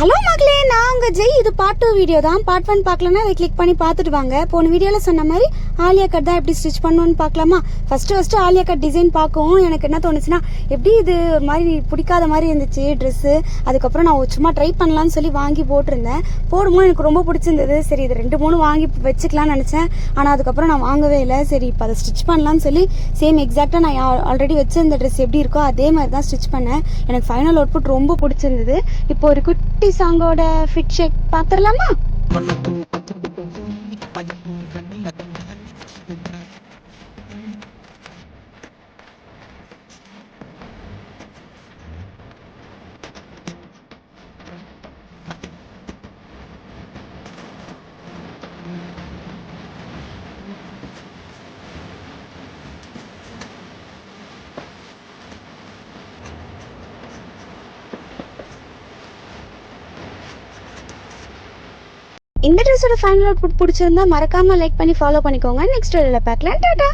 Hello மக்களே, நான் உங்கள் ஜெய். இது பார்ட் 2 வீடியோ தான். பார்ட் 1 பார்க்கலன்னா அதை கிளிக் பண்ணி பார்த்துட்டு வாங்க. போன வீடியோவில் சொன்ன மாதிரி ஆலியா கட் தான் எப்படி ஸ்டிச் பண்ணுவோன்னு பார்க்கலாமா? ஃபஸ்ட்டு ஆலியா கட் டிசைன் பார்க்கவும் எனக்கு என்ன தோணுச்சுன்னா, எப்படி இது ஒரு மாதிரி பிடிக்காத மாதிரி இருந்துச்சு ட்ரெஸ்ஸு. அதுக்கப்புறம் நான் சும்மா ட்ரை பண்ணலான்னு சொல்லி வாங்கி போட்டிருந்தேன். போடும்போது எனக்கு ரொம்ப பிடிச்சிருந்தது. சரி, இது 2-3 வாங்கி வச்சுக்கலான்னு நினச்சேன். ஆனால் அதுக்கப்புறம் நான் வாங்கவே இல்லை. சரி, இப்போ அதை ஸ்டிச் பண்ணலான்னு சொல்லி சேம் எக்ஸாக்டாக நான் ஆல்ரெடி வச்சிருந்த ட்ரெஸ் எப்படி இருக்கோ அதே மாதிரி தான் ஸ்டிச் பண்ணேன். எனக்கு ஃபைனல் அவுட்புட் ரொம்ப பிடிச்சிருந்தது. இப்போ ஒரு குட்டி சாங்கோட ஃபிட் ஷேக் பார்த்துடலாமா? இந்த ட்ரெஸ்ஸோட ஃபைனல் அவுட்புட் பிடிச்சிருந்தா மறக்காம லைக் பண்ணி ஃபாலோ பண்ணிக்கோங்க. நெக்ஸ்ட் வீடியோவில் பார்க்கலாம். டாடா.